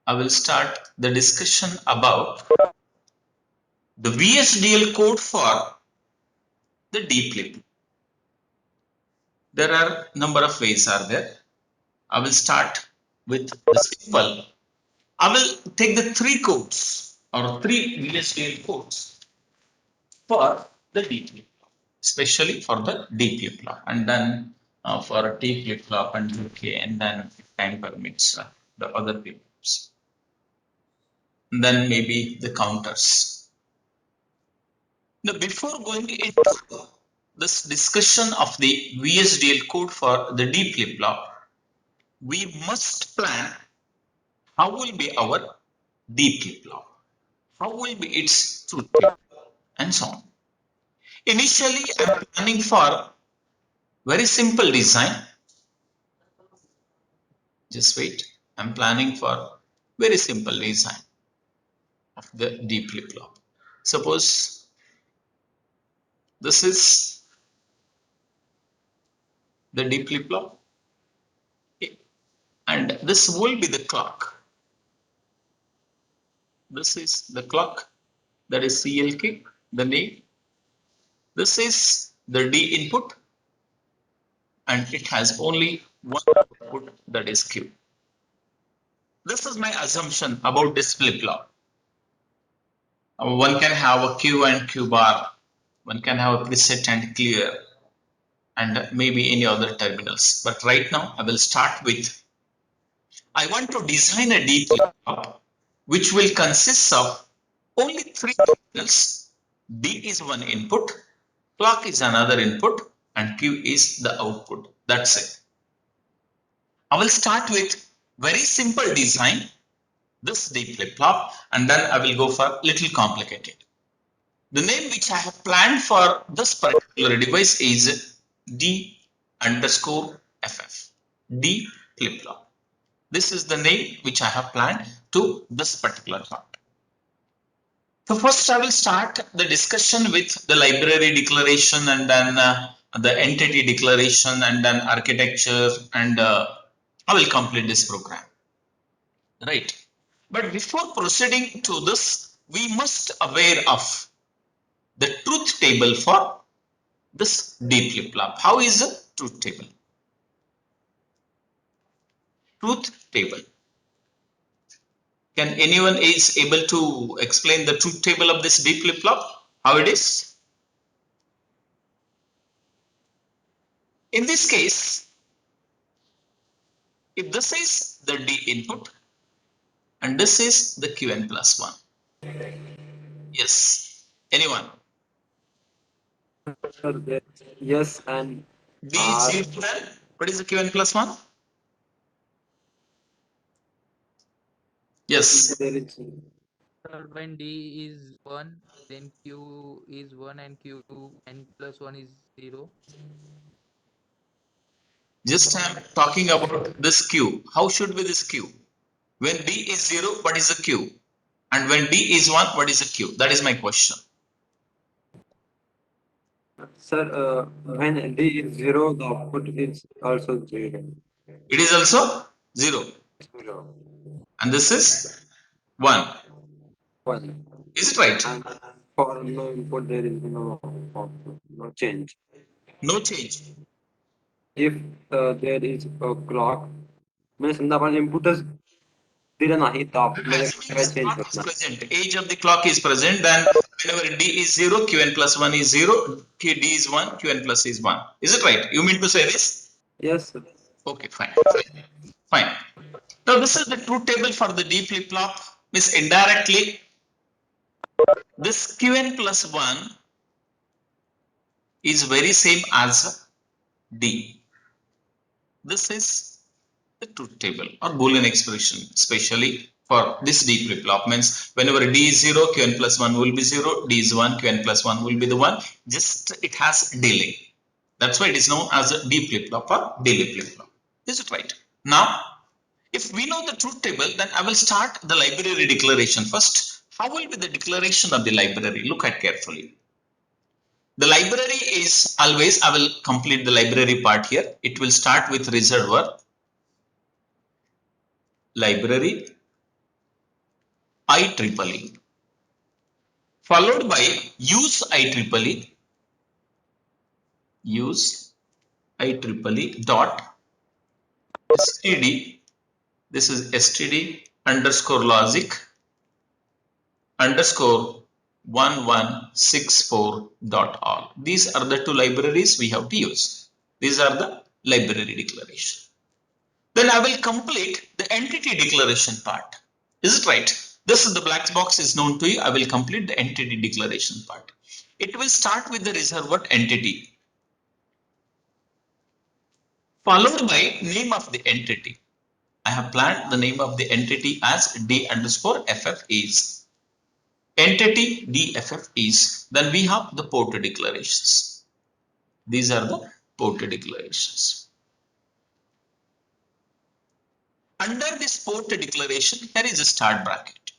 I will start the discussion about the VHDL code for the D flip. There are number of ways are there. I will start with the simple. I will take the three codes or three VHDL codes for the D flip, especially for the D flip flop, and then for T flip flop and UK, and then if time permits the other flip flops. And then maybe the counters. Now, before going into this discussion of the VSDL code for the D flip flop, we must plan how will be our D flip flop, how will be its truth table, and so on. Initially, I'm planning for very simple design. Just wait. I'm planning for very simple design of the D flip flop. Suppose this is the D flip flop, and this will be the clock. This is the clock, that is CLK, the name. This is the D input, and it has only one output, that is Q. This is my assumption about this flip flop. One can have a Q and Q bar, one can have a preset and clear, and maybe any other terminals. But right now, I will start with, I want to design a D flip flop which will consist of only three terminals. D is one input, clock is another input, and Q is the output. That's it. I will start with very simple design, this D flip flop, and then I will go for little complicated. The name which I have planned for this particular device is D underscore FF, D flip flop. This is the name which I have planned to this particular part. So first I will start the discussion with the library declaration, and then the entity declaration, and then architecture, and I will complete this program. Right. But before proceeding to this, we must aware of the truth table for this D flip flop. How is the truth table? Truth table. Can anyone is able to explain the truth table of this D flip flop? How it is? In this case, if this is the D input and this is the Qn plus 1. Yes. Anyone? Yes, and D is 0, then what is the Qn plus 1? Yes. there is Sir, when D is 1, then Q is 1 and Q n plus 1 is 0. Just I am talking about this Q. How should be this Q? When D is 0, what is the Q? And when D is 1, what is the Q? That is my question. sir. When D is zero, the output is also zero. It is also 0. Zero. And this is 1. One. Is it right? And for no input, there is no output, no change. No change. If there is a clock, म्हणजे समजा आपण इनपुटच दिलं नाही तर आपल्याला Assuming काय this change clock होत is नाही. present, age of the clock is present, then whenever D is 0, Qn plus 1 is 0, D is 1, Qn plus is 1. Is it right? You mean to say this? Yes, sir. Okay, fine. Fine. Now this is the truth table for the D flip flop. Means indirectly, this Qn plus 1 is very same as D. This is the truth table or Boolean expression, especially for this D flip flop. Means whenever D is 0, Qn plus 1 will be 0, D is 1, Qn plus 1 will be the 1. Just it has delay. That's why it is known as a D flip flop or delay flip flop. Is it right? Now, if we know the truth table, then I will start the library declaration first. How will be the declaration of the library? Look at carefully. The library is always, I will complete the library part here. It will start with reservoir, library, IEEE followed by use IEEE dot std. This is std underscore logic underscore 1164.all. These are the two libraries we have to use. These are the library declaration. Then I will complete the entity declaration part. Is it right? This is the black box is known to you. I will complete the entity declaration part. It will start with the reserved entity followed by name of the entity. I have planned the name of the entity as d underscore ff is. Entity dff is. Then we have the port declarations. These are the port declarations. Under this port declaration, here is a start bracket.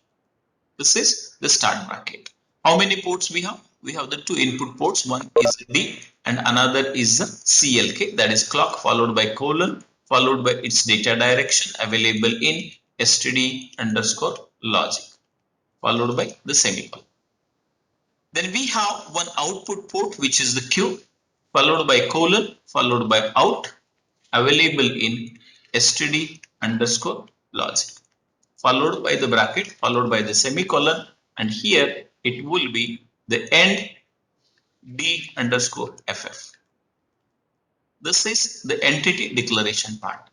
This is the start bracket. How many ports we have? We have the two input ports. One is D and another is the CLK, that is clock followed by colon followed by its data direction available in std underscore logic followed by the semicolon. Then we have one output port which is the Q followed by colon followed by out available in std underscore logic followed by the bracket followed by the semicolon, and here it will be the end d underscore ff. This is the entity declaration part.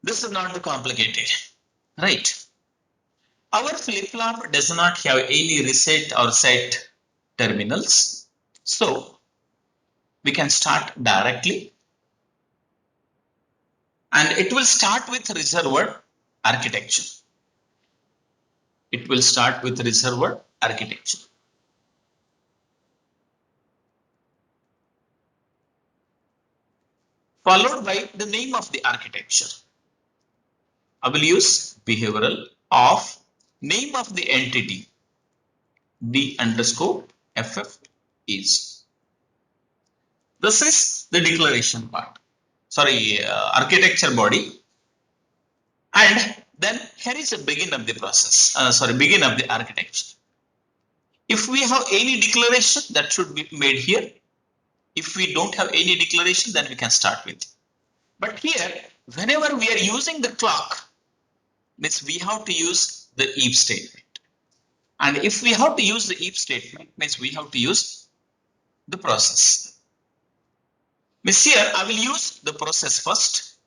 This is not complicated, right? Our flip-flop does not have any reset or set terminals, so we can start directly, and it will start with reserved architecture. It will start with reserved architecture. Followed by the name of the architecture. I will use behavioral of name of the entity d underscore ff is. This is the declaration part. Sorry, architecture body. And then here is the begin of the process. Begin of the architecture. If we have any declaration, that should be made here. If we don't have any declaration, then we can start with. But here, whenever we are using the clock, means we have to use the if statement. And if we have to use the if statement, means we have to use the process. Means here I will use the process first,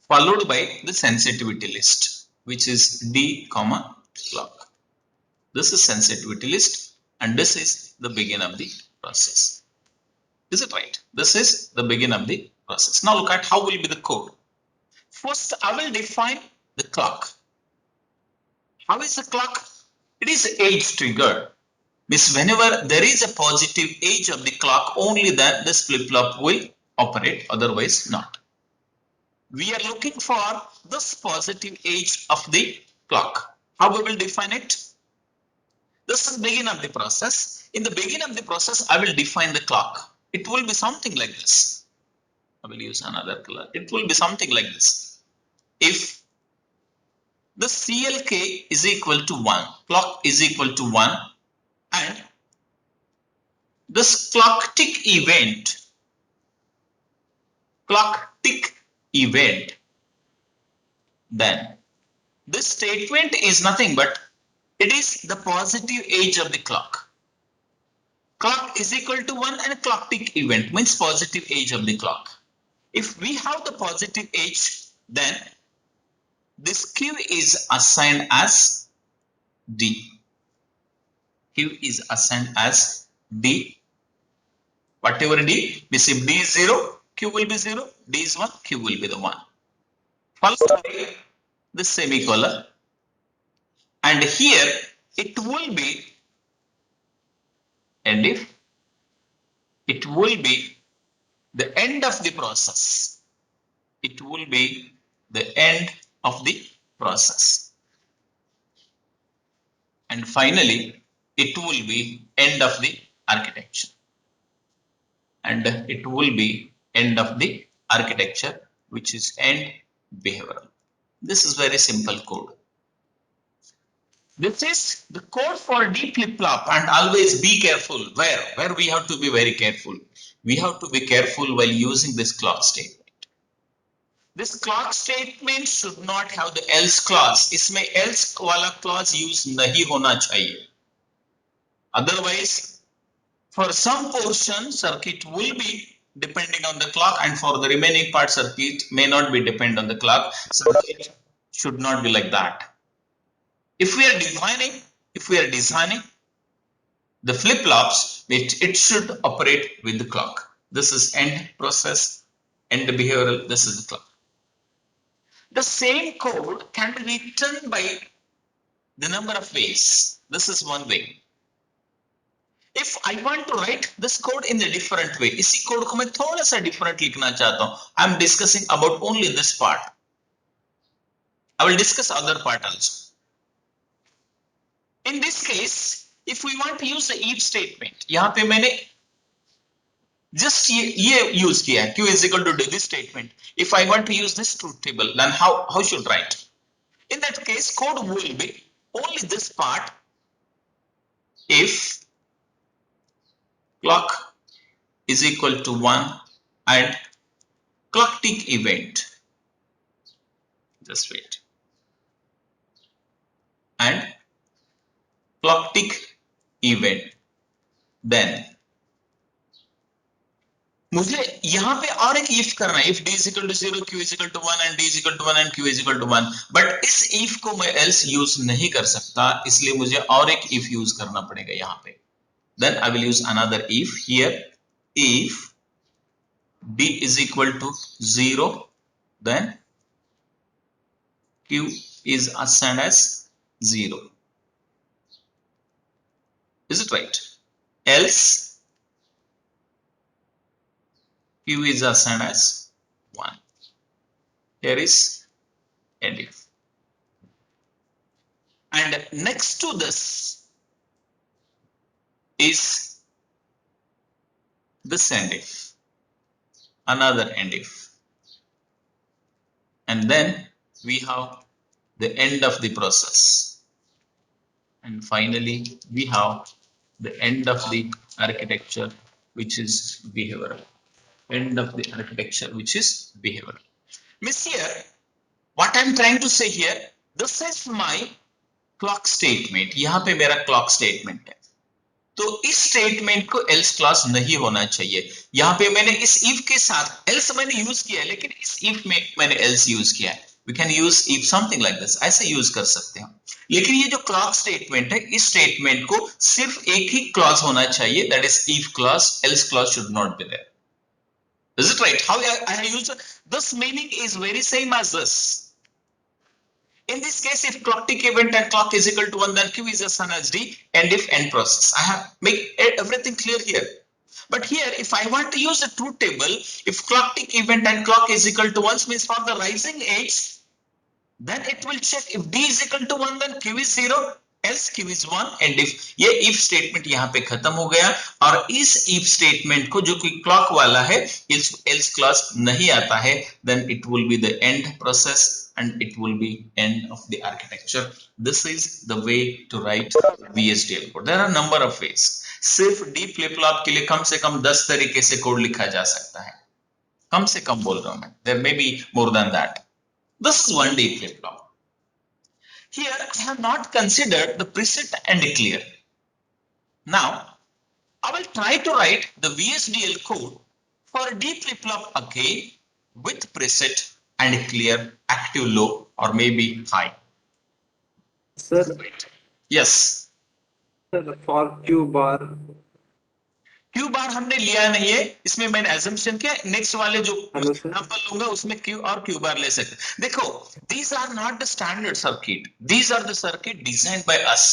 followed by the sensitivity list, which is d comma clock. This is sensitivity list, and this is the begin of the process. Is it right? This is the begin of the process. Now look at how will be the code. First, I will define the clock. How is the clock? It is age triggered. Means whenever there is a positive age of the clock, only then this flip-flop will operate, otherwise not. We are looking for this positive age of the clock. How we will define it? This is begin of the process. In the beginning of the process, I will define the clock. It will be something like this. I will use another color. It will be something like this. If the CLK is equal to 1, clock is equal to 1, and this clock tick event, then this statement is nothing but it is the positive age of the clock. Clock is equal to 1 and clock tick event means positive age of the clock. If we have the positive age, then this Q is assigned as D. Q is assigned as D. Whatever D, means if D is 0, Q will be 0, D is 1, Q will be the 1. Followed by the semicolon, and here it will be, and if it will be the end of the process. It will be the end of the process. And finally, it will be end of the architecture. And it will be end of the architecture, which is end behavioral. This is very simple code. This is the code for D flip-flop, and always be careful. Where we have to be very careful. We have to be careful while using this clock statement. This clock statement should not have the else clause. इसमें else वाला clause use नहीं होना चाहिए. Otherwise, for some portion, circuit will be depending on the clock, and for the remaining part, circuit may not be depend on the clock. Circuit should not be like that. If we are designing the flip-flops, it should operate with the clock. This is end process, end behavioral, this is the clock. The same code can be written by the number of ways. This is one way. If I want to write this code in a different way, इसी code को मैं थोड़ा सा different लिखना चाहता हूँ. I am discussing about only this part. I will discuss other part also. In this case, if we want to use the if statement, यहाँ पे मैंने just ये use किया है, q is equal to this statement. If I want to use this truth table, then how should I write? In that case, code will be only this part. If clock is equal to 1 and clock tick event, just wait, and clock tick event, then मुझे यहाँ पे और एक if करना है. If d is equal to 0, q is equal to 1 and d is equal to 1 and q is equal to 1. But इस if को मैं else यूज नहीं कर सकता, इसलिए मुझे और एक if यूज करना पड़ेगा यहाँ पे. Then I will use another if here. If d is equal to 0, then q is assigned as 0. Is it right? Else q is assigned as 1. Here is end if. And next to this is this end if, another end if, and then we have the end of the process, and finally we have the end of the architecture, which is behavioral. End of the architecture, which is behavioral. Miss here, what I'm trying to say here, this is my clock statement. यहाँ पे मेरा clock statement है. तो इस statement को else clause नहीं होना चाहिए. यहाँ पे मैंने इस इफ के साथ एल्स मैंने यूज किया है, लेकिन इस इफ में मैंने एल्स यूज किया है. We can use if something like this, ऐसे यूज कर सकते हैं. लेकिन ये जो क्लॉक स्टेटमेंट है, इस स्टेटमेंट को सिर्फ एक ही क्लॉज होना चाहिए, that is if clause. Else clause should not be there. Is it right? How I use this meaning is very same as this. In this case, if clock tick event and clock is equal to 1, then q is a sun as d, and if end process. I have make everything clear here. But here, if I want to use a truth table, if clock tick event and clock is equal to 1 means for the rising edge, then it will check if d is equal to 1, then q is 0, else q is 1, and if ये if statement यहाँ पे खत्म हो गया, और इस if statement को जो कि clock वाला है, else clause नहीं आता है, then it will be the end process and it will be end of the architecture. This is the way to write VSDL code. There are a number of ways. सिर्फ D flip flop के लिए कम से कम 10 तरीके से code लिखा जा सकता है. कम से कम बोल रहा हूं मैं. There may be more than that. This is one D flip flop. Here I have not considered the preset and clear. Now I will try to write the VSDL code for D flip flop again with preset and clear, active low or maybe high. Sir, Yes. for Q bar. Q बार हमने लिया नहीं है, इसमें मैंने assumption किया. Next वाले जो Hello, sir. Example लूंगा उसमें Q और Q बार ले सकते. देखो, these are not the standard circuit. These are the circuit designed by us.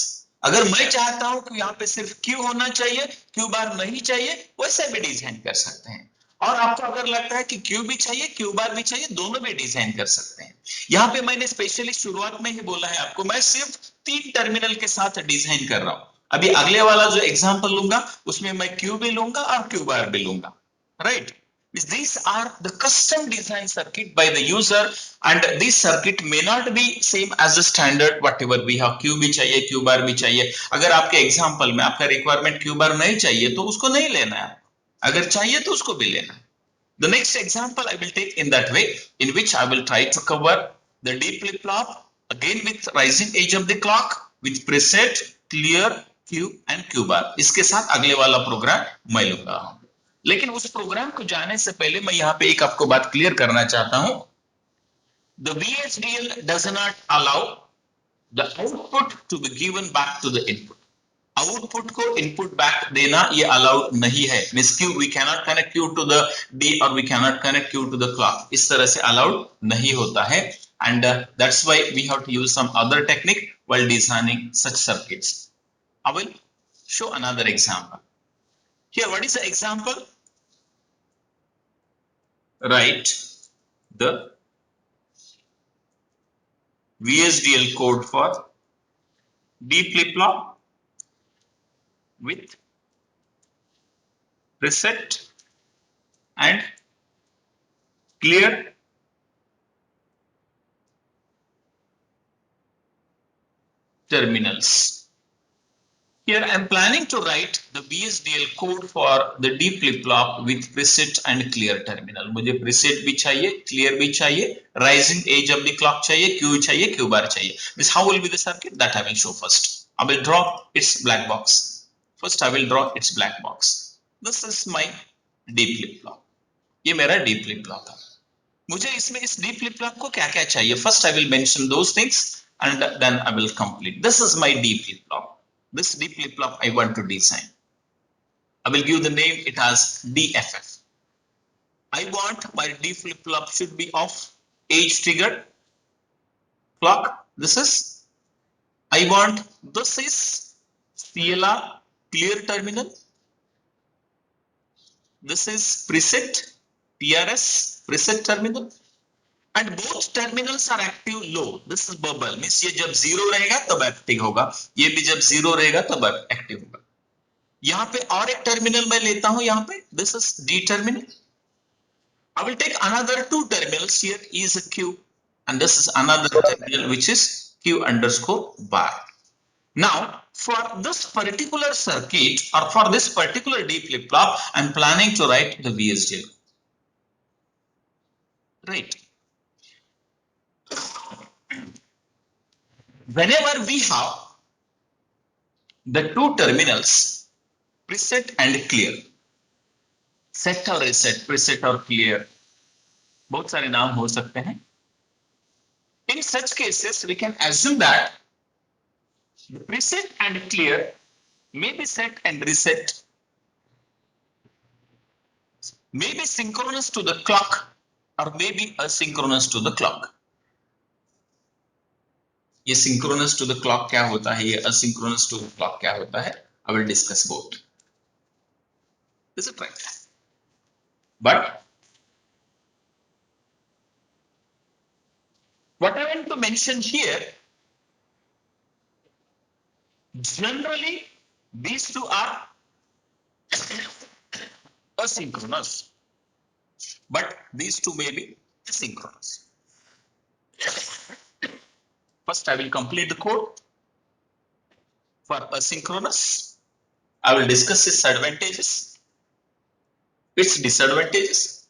अगर मैं चाहता हूं कि यहाँ पे सिर्फ Q होना चाहिए, Q बार नहीं चाहिए, वैसे भी डिजाइन कर सकते हैं. और आपको अगर लगता है कि Q भी चाहिए, Q बार भी चाहिए, दोनों भी डिजाइन कर सकते हैं. यहाँ पे मैंने स्पेशली शुरुआत में ही बोला है आपको, मैं सिर्फ 3 टर्मिनल के साथ डिजाइन कर रहा हूं. अभी अगले वाला जो एग्जांपल लूंगा उसमें मैं Q भी लूंगा और Q बार भी लूंगा. Right? These are the custom design circuit by the user, and this circuit may not be same as the standard whatever we have. Q भी चाहिए, Q bar भी चाहिए. अगर आपके एग्जाम्पल में आपका रिक्वायरमेंट Q bar नहीं चाहिए तो उसको नहीं लेना है, अगर चाहिए तो उसको भी लेना है. The next example I will take in that way, in which I will try to cover the D flip-flop again with rising edge of the clock with preset, clear, Q and Q bar. इसके साथ अगले वाला programme मैं लूंगा. लेकिन उस programme को जाने से पहले मैं यहाँ पे एक आपको बात क्लियर करना चाहता हूं. The VHDL does not allow the output to be given back to the input. Output को इनपुट बैक देना ये अलाउड नहीं है. Means Q we cannot connect Q to the D और we cannot connect Q to the clock. इस तरह से allowed नहीं होता है. And that's why we have to use some other technique while designing such circuits. I will show another example. Here what is the example? Write the VSDL code for D flip-flop with preset and clear terminals. Here I am planning to write the VSDL code for the D flip-flop with preset and clear terminal. मुझे preset भी चाहिए, clear भी चाहिए, rising edge of the clock चाहिए, Q चाहिए, Q bar चाहिए. This how will be the circuit that I will show first. I will draw its black box. First I will draw its black box. This is my D flip-flop. ये मेरा D flip-flop है. मुझे इसमें इस D flip-flop को क्या क्या चाहिए? First I will mention those things and then I will complete. This is my D flip-flop. This D flip-flop I want to design. I will give the name it as DFF. I want my D flip-flop should be of age triggered clock. This is CLR clear terminal. This is preset PRS preset terminal. And both terminals are active low. This is bubble. Means ये जब zero रहेगा तब active होगा, ये भी जब zero रहेगा तब एक्टिव होगा. यहाँ पे और एक टर्मिनल मैं लेता हूं. यहाँ पे this is D terminal. I will take another two terminals. Here is a Q and this is another terminal which is Q underscore bar. Now for this particular circuit or for this particular D flip-flop, I am planning to write the VSDL. Right. Whenever we have the two terminals preset and clear, set और reset, preset और clear, बहुत सारे नाम हो सकते हैं. In such cases we can assume that the preset and clear may be set and reset, may be synchronous to the clock or may be asynchronous to the clock. ये synchronous to the clock क्या होता है, ये asynchronous to the clock क्या होता है, I will discuss both. Is it right? But what I want to mention here, generally these two are asynchronous, but these two may be synchronous. First I will complete the code for asynchronous. I will discuss its advantages, its disadvantages,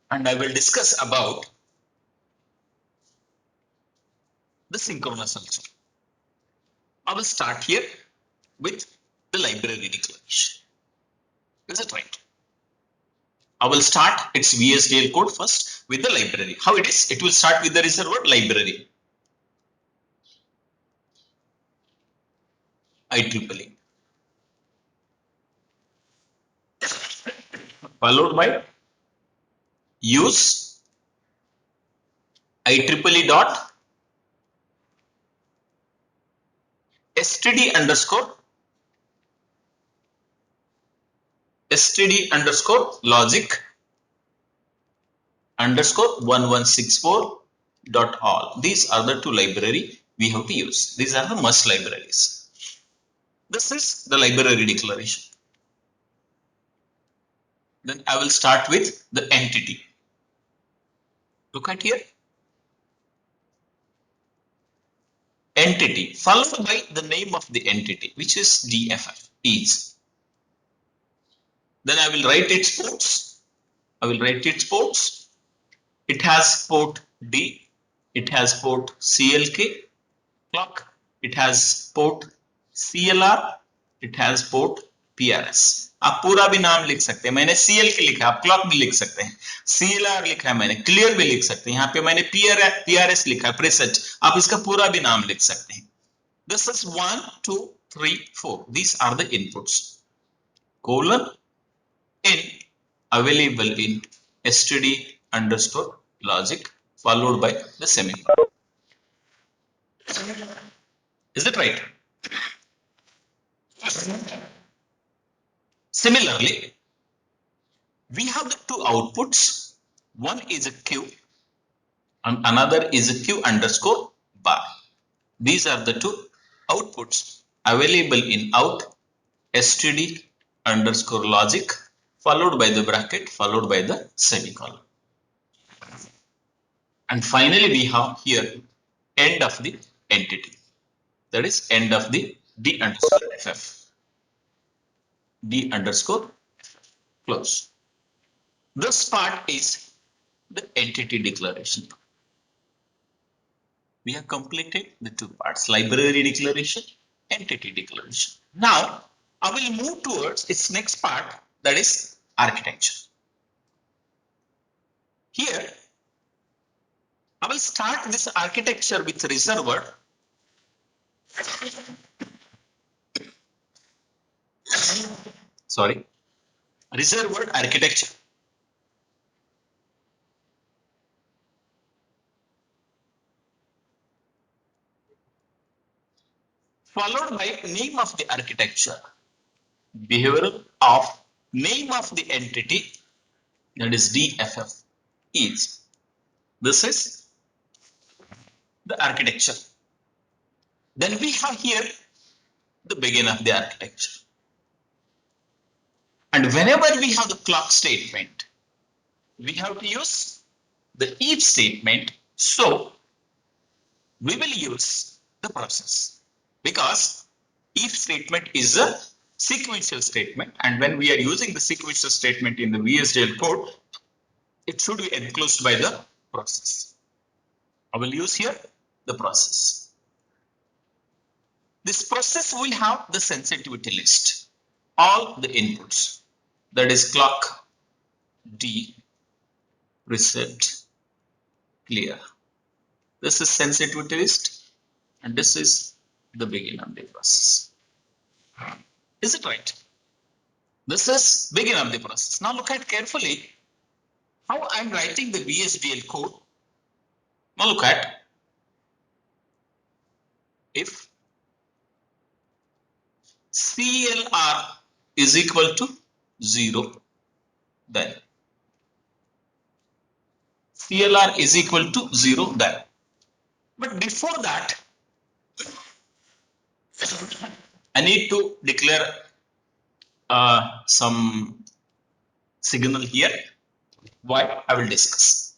and I will discuss about the synchronous also. I will start here with the library declaration. Is it right? I will start its VSDL code first with the library. How it is? It will start with the reserved word library. IEEE. Followed by use IEEE dot std underscore logic underscore 1164 dot all. These are the two library we have to use. These are the must libraries. This is the library declaration. Then I will start with the entity. Look at here. Entity followed by the name of the entity, which is DFF is. Then I will write its ports. I will write its ports. It has port D. It has port CLK clock. It has port CLR. It has port PRS. आप पूरा भी नाम लिख सकते हैं, मैंने CL के लिखा, आप क्लॉक भी लिख सकते हैं, CLR लिखा है मैंने, क्लियर भी लिख सकते हैं, यहाँ पे मैंने PRS लिखा है, प्रेसेट, आप इसका पूरा भी नाम लिख सकते हैं. This is 1, 2, 3, 4. These are the inputs. Colon in available in std underscore logic followed by the semicolon. Is it right? Similarly, we have the two outputs. One is a Q and another is a Q underscore bar. These are the two outputs available in out std underscore logic followed by the bracket followed by the semicolon. And finally, we have here end of the entity. That is end of the D underscore FF. D underscore close. This part is the entity declaration. We have completed the two parts, library declaration, entity declaration. Now, I will move towards its next part, that is architecture. Here, I will start this architecture with reserved. Sorry, reserved architecture. Followed by name of the architecture, behavioral of name of the entity, that is DFF is. This is the architecture. Then we have here the beginning of the architecture. And whenever we have the clock statement, we have to use the if statement. So we will use the process because if statement is a sequential statement, and when we are using the sequential statement in the Vsdl code, it should be enclosed by the process. I will use here the process. This process will have the sensitivity list, all the inputs, that is clock, D, reset, clear. This is sensitivity list, and this is the beginning of the process. Is it right? This is beginning of the process. Now look at carefully how I am writing the VHDL code. Now look at if CLR is equal to 0, then CLR is equal to 0, then. But before that, I need to declare some signal here. Why? I will discuss.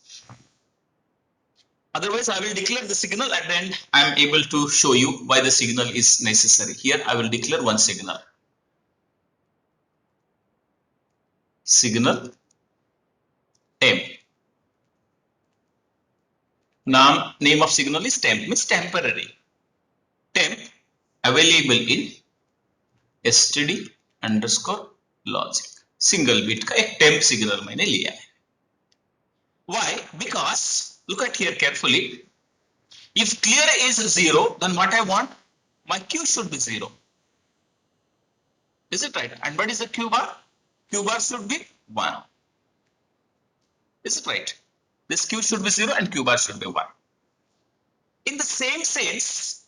Otherwise, I will declare the signal and then I am able to show you why the signal is necessary. Here, I will declare one signal. Signal temp. Name of signal is temp, means temporary. Temp available in std underscore logic. Single bit का एक temp signal मैंने लिया है. Why? Because look at here carefully. If clear is 0, then what I want? My Q should be 0. Is it right? And what is the Q bar? Q bar should be 1. Is it right? This Q should be 0 and Q bar should be 1. In the same sense,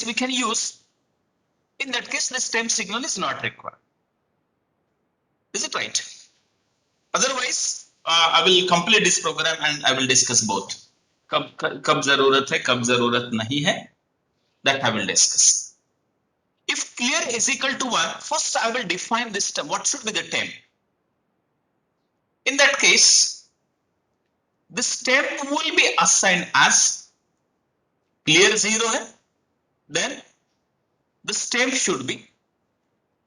we can use, in that case, the temp signal is not required. Is it right? Otherwise, I will complete this program and I will discuss both. कब जरूरत है, कब जरूरत नहीं है, that I will discuss. If clear is equal to 1, first I will define this term. What should be the temp? In that case, this temp will be assigned as clear 0 hai, then this temp should be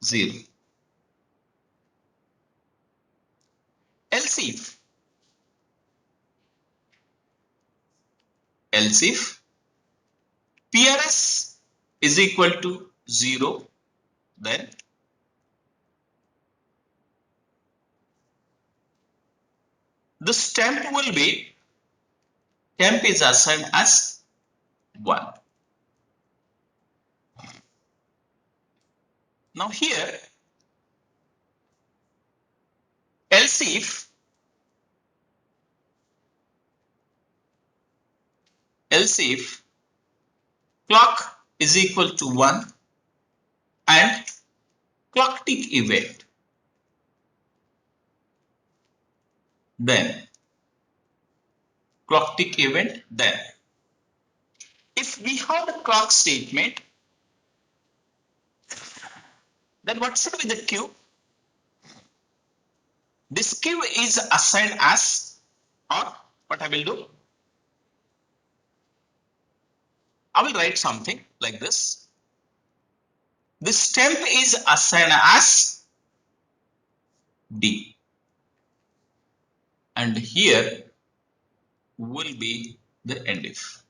0. Else if PRS is equal to 0, then this temp is assigned as 1. Now here, else if clock is equal to 1 and clock tick event, then clock tick event, then if we have the clock statement, then what should be the queue? This queue is assigned as, or what I will do, I will write something like this. This temp is assigned as D, and here will be the end if.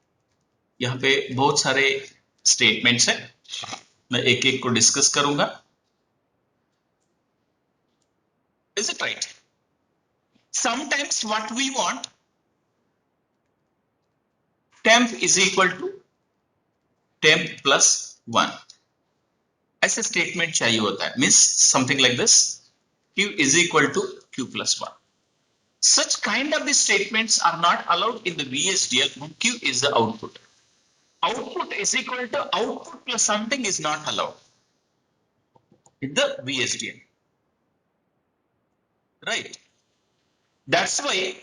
यहाँ पे बहुत सारे statements हैं, मैं एक एक को discuss करूंगा. Is it right? Sometimes what we want, temp is equal to temp plus 1. ऐसे स्टेटमेंट चाहिए होता है, means something like this, q is equal to q plus 1. Such kind of the statements are not allowed in the VHDL when q is the output. Output is equal to output plus something is not allowed in the VSDL. Right? That's why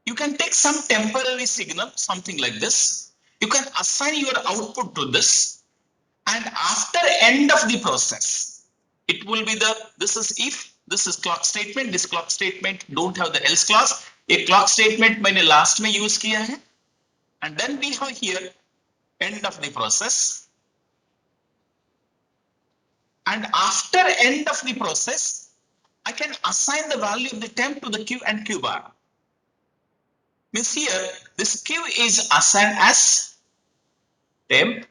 you can take some temporary signal, something like this. You can assign your output to this, and after end of the process, it will be the, this is if, this is clock statement, this clock statement don't have the else clause. A clock statement मैंने last में use किया है, and then we have here end of the process, and after end of the process, I can assign the value of the temp to the q and q bar. Means here, this q is assigned as temp,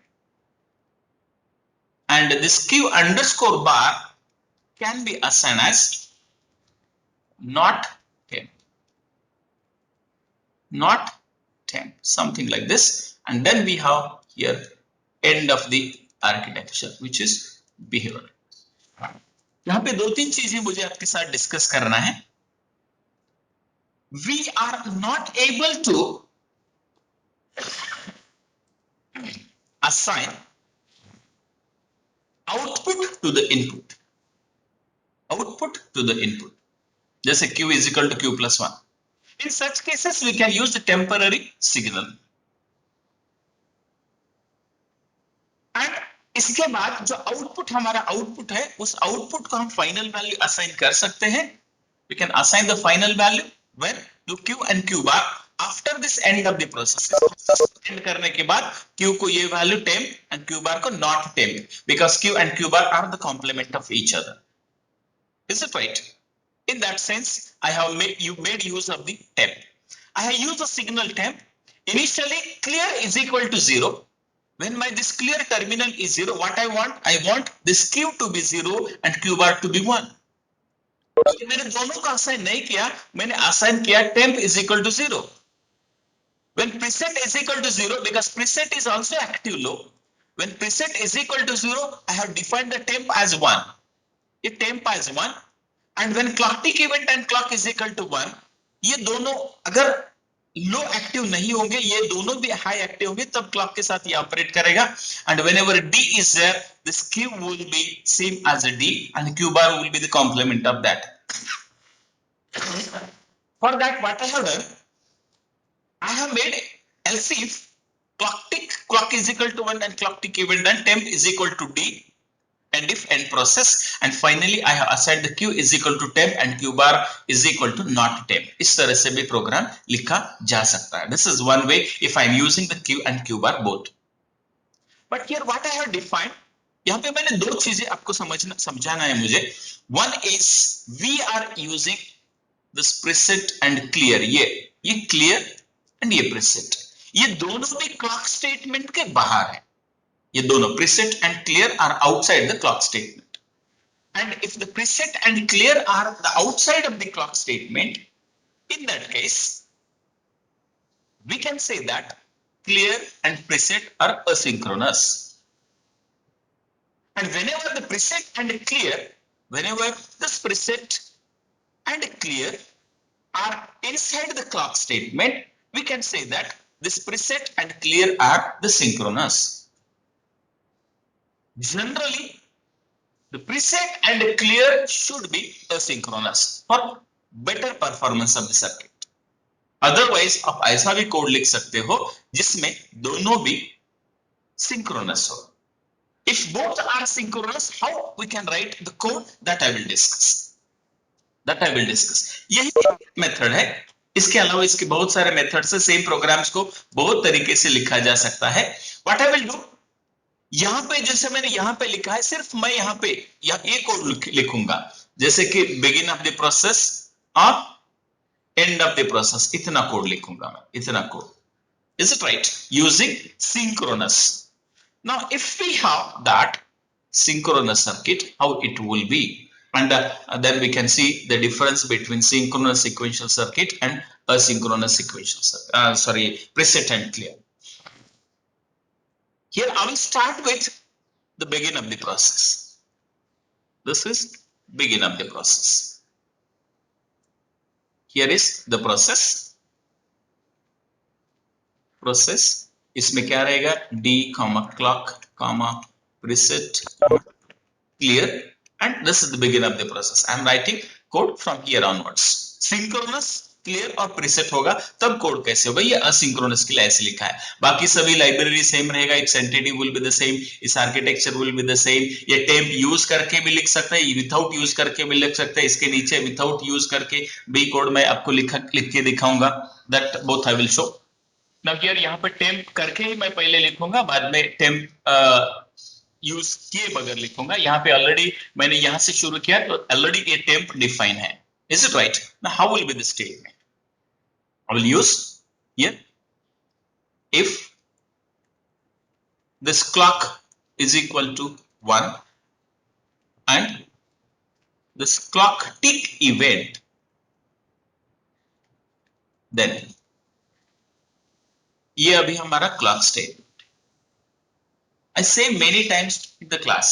and this q underscore bar can be assigned as not temp, not temp, something like this. And then we have here end of the architecture, which is behavior. यहाँ पे दो तीन चीजें मुझे आपके साथ discuss करना है. We are not able to assign output to the input. Output to the input. जैसे q is equal to q plus 1. In such cases, we can use the temporary signal. And इसके बाद जो output हमारा output है, उस output को हम final value assign कर सकते हैं. We can assign the final value when you q and q bar after this end of the process. End करने के बाद q को ये value temp and q bar को not temp, because q and q bar are the complement of each other. Is it right? In that sense, I have made use of the temp. I have used the signal temp. Initially, clear is equal to 0. When my this clear terminal is 0, what I want this q to be 0 and q bar to be 1. मैंने दोनों को assign नहीं किया, मैंने assign किया temp is equal to 0. When preset is equal to 0, because preset is also active low, when preset is equal to 0, I have defined the temp as 1. ये temp as 1, and when clock tick event and clock is equal to 1, ये दोनों अगर लो active नहीं होंगे, ये दोनों भी high active होंगे, तब क्लॉक के साथ ये ऑपरेट करेगा. And whenever d is there, this q will be same as a d and q bar will be the complement of that. For that, what I have done, I have made else if clock tick, clock is equal to 1 and clock tick event and temp is equal to d. end if end process, and finally I have assigned the q is equal to temp and q bar is equal to not temp. इस तरह से भी programme लिखा जा सकता है. This is one way if I am using the q and q bar both. But here what I have defined, यहाँ पे मैंने दो चीजें आपको समझाना है मुझे. One is we are using this preset and clear. ये clear and ये preset, ये दोनों भी clock statement के बाहर है. ये दोनों preset and clear are outside the clock statement. And if the preset and clear are the outside of the clock statement, in that case, we can say that clear and preset are asynchronous. And whenever the preset and clear, whenever this preset and clear are inside the clock statement, we can say that this preset and clear are the synchronous. Generally, the preset and clear should be asynchronous for better performance of the circuit. Otherwise, आप ऐसा भी code लिख सकते हो जिसमें दोनों भी synchronous हो. If both are synchronous, how we can write the code, that I will discuss. यही मेथड है. इसके अलावा इसके बहुत सारे मेथड से सेम प्रोग्राम्स को बहुत तरीके से लिखा जा सकता है. What I will do, यहाँ पे जैसे मैंने यहाँ पे लिखा है, सिर्फ मैं यहाँ पे ये कोड लिखूंगा, जैसे कि बिगिन ऑफ द प्रोसेस और एंड ऑफ द प्रोसेस, इतना कोड लिखूंगा मैं, इतना code. Is it right? Using synchronous. Now, if we have that synchronous circuit, how it will be? And then we can see the difference between synchronous sequential circuit and asynchronous sequential circuit. Preset and clear. Here I will start with the begin of the process. This is begin of the process. Here is the process. इसमें क्या रहेगा? D, clock, preset, clear, and this is the begin of the process. I am writing code from here onwards. Synchronous, clear और preset होगा, तब code कैसे होगा? ये asynchronous के लिए ऐसे लिखा है. बाकी सभी लाइब्रेरी सेम रहेगा, its entity will be the same, its architecture will be the same. ये temp यूज करके भी लिख सकता है, विदाउट यूज करके भी लिख सकता है. इसके नीचे विदाउट यूज करके भी कोड मैं आपको लिख के दिखाऊंगा. That both I will show. Now here यहाँ पे temp करके ही मैं पहले लिखूंगा, बाद में temp यूज किए बगैर लिखूंगा. यहाँ पे ऑलरेडी मैंने यहाँ से शुरू किया, तो ऑलरेडी ये टेम्प डिफाइन है. Is it right? Now how will be the statement? I will use here if this clock is equal to 1 and this clock tick event, then ये अभी हमारा clock state. I say many times in the class,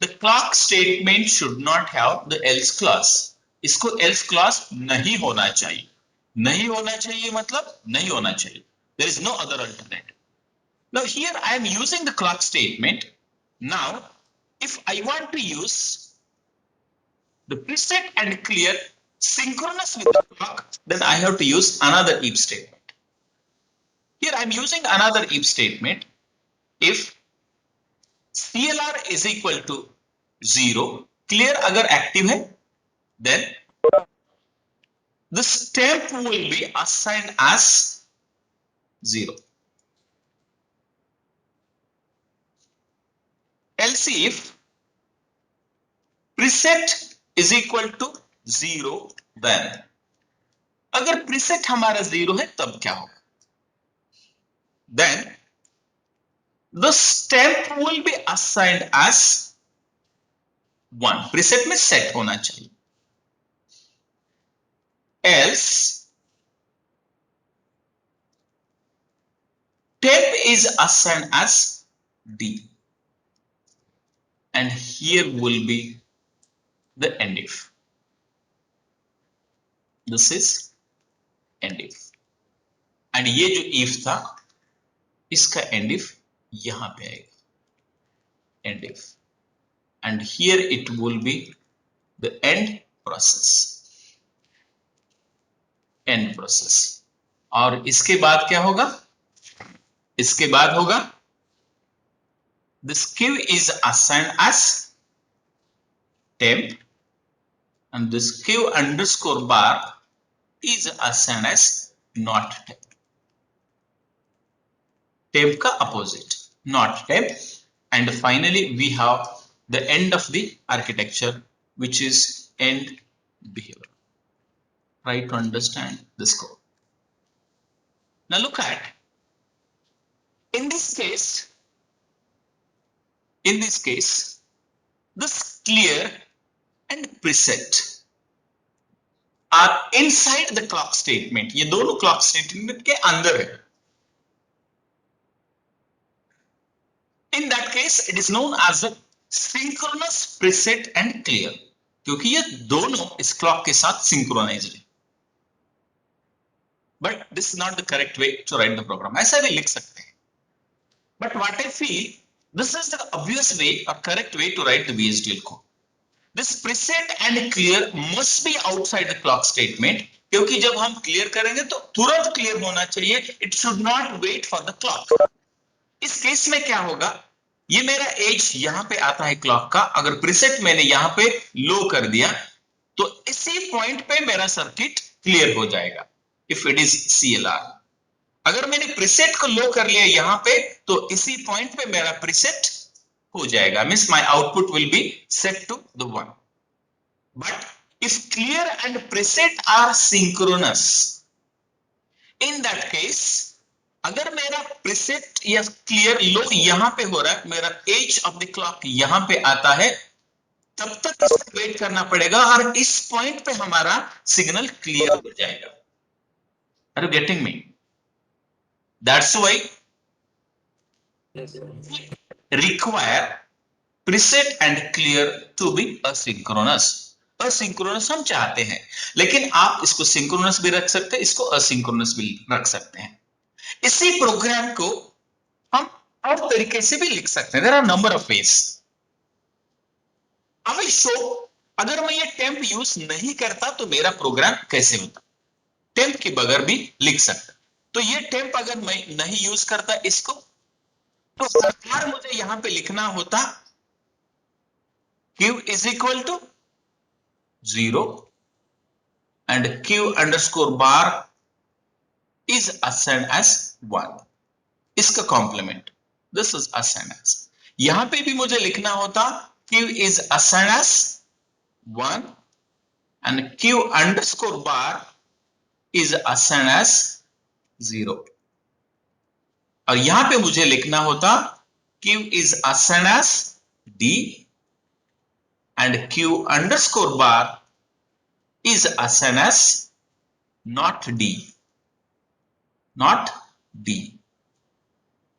the clock statement should not have the else clause. इसको else clause नहीं होना चाहिए. नहीं होना चाहिए मतलब नहीं होना चाहिए. There is no other alternative. Now here I am using the clock statement. Now if I want to use the preset and clear synchronous with the clock, then I have to use another if statement. Here I am using another if statement. If CLR is equal to 0, clear अगर active है, then this temp will be assigned as 0. Else if preset is equal to 0, then अगर preset हमारा 0 है तब क्या होगा? Then this temp will be assigned as 1. preset में set होना चाहिए. Else temp is assigned as D, and here will be the end if. This is end if, and ये जो if था इसका end if यहां पे आएगा, end if, and here it will be the end process. और इसके बाद क्या होगा? इसके बाद होगा this q is assigned as temp and this q underscore bar is assigned as not temp. Temp का opposite, not temp. And finally we have the end of the architecture, which is end behavior. Try to understand this code. Now look at, in this case, this clear and preset are inside the clock statement. ये दोनों clock statement के अंदर है. In that case, it is known as a synchronous preset and clear, क्योंकि ये दोनों इस clock के साथ synchronized है. But this is not the correct way to write the program. ऐसा भी लिख सकते हैं. But what I feel, this is the obvious way or correct way to write the VHDL code. This preset and clear must be outside the clock statement, क्योंकि जब हम clear करेंगे तो तुरंत clear होना चाहिए. It should not wait for the clock. इस case में क्या होगा, ये मेरा एज यहां पे आता है क्लॉक का. अगर प्रीसेट मैंने यहां पे लो कर दिया तो इसी पॉइंट पे मेरा सर्किट क्लियर हो जाएगा. इफ इट इज CLR, अगर मैंने प्रीसेट को लो कर लिया यहां पे तो इसी पॉइंट पे मेरा प्रीसेट हो जाएगा. Means my output will be set to the 1. But if clear and preset are synchronous, in that case अगर मेरा प्रीसेट या क्लियर लो यहां पे हो रहा है, मेरा एज ऑफ द क्लॉक यहां पे आता है, तब तक इसको वेट करना पड़ेगा और इस पॉइंट पे हमारा सिग्नल क्लियर हो जाएगा. Are you getting me? That's why Yes, sir. require preset and clear to be asynchronous. asynchronous हम चाहते हैं, लेकिन आप इसको synchronous भी रख सकते हैं, इसको asynchronous भी रख सकते हैं. इसी प्रोग्राम को हम और तरीके से भी लिख सकते हैं. There are number of ways. I will show, अगर मैं ये टेम्प यूज नहीं करता तो मेरा प्रोग्राम कैसे होता. टेम्प के बगैर भी लिख सकता. तो ये टेम्प अगर मैं नहीं यूज करता इसको, तो सरकार मुझे यहां पे लिखना होता q is equal to 0 and q underscore bar is assigned as 1. इसका complement, this is assigned as. यहां पे भी मुझे लिखना होता q is assigned as 1 and q underscore bar is assigned as 0. और यहां पे मुझे लिखना होता q is assigned as d and q underscore bar is assigned as not d.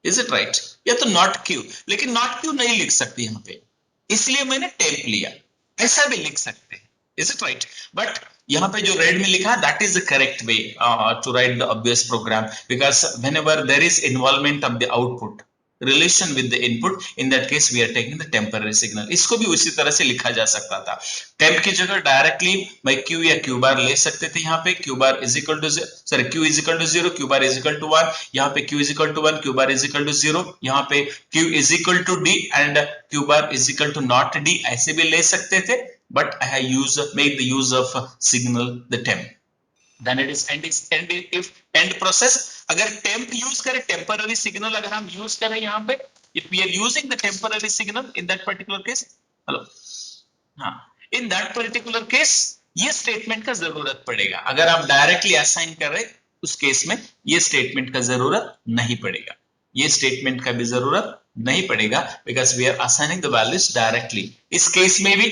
Is it right? या तो not q, लेकिन not q नहीं लिख सकती यहां पे, इसलिए मैंने टेम्प लिया. ऐसा भी लिख सकते हैं. Is it right? बट यहाँ पे जो रेड में लिखा, that is the correct way to write the obvious program, because whenever there is involvement of the output relation with the input, in that case we are taking the temporary signal. इसको भी उसी तरह से लिखा जा सकता था. Temp की जगह डायरेक्टली मैं क्यू या क्यू बार ले सकते थे. यहाँ पे Q bar is equal to Q is equal to 0, Q bar is equal to 1. यहाँ पे Q is equal to 1, Q bar is equal to 0. यहाँ पे Q is equal to D and Q bar is equal to not D. ऐसे भी ले सकते थे, but I have made the use of signal the temp. Then it is end process. अगर temp use करें, temporary signal अगर हम use करें यहाँ पे, if we are using the temporary signal in that particular case, hello, हाँ, in that particular case ये statement का जरूरत पड़ेगा. अगर आप directly assign कर रहे उस केस में ये statement का जरूरत नहीं पड़ेगा. ये statement का भी जरूरत नहीं पड़ेगा because we are assigning the values directly. इस केस में भी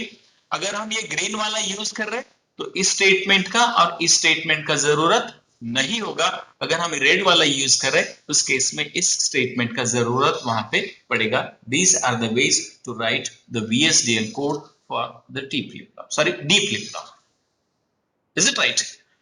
अगर हम ये ग्रीन वाला यूज कर रहे हैं तो इस स्टेटमेंट का और इस स्टेटमेंट का जरूरत नहीं होगा. अगर हम रेड वाला यूज कर रहे हैं उस केस में इस स्टेटमेंट का जरूरत वहां पे पड़ेगा. These are the ways to write the VSDL code for the D flip flop. Is it right?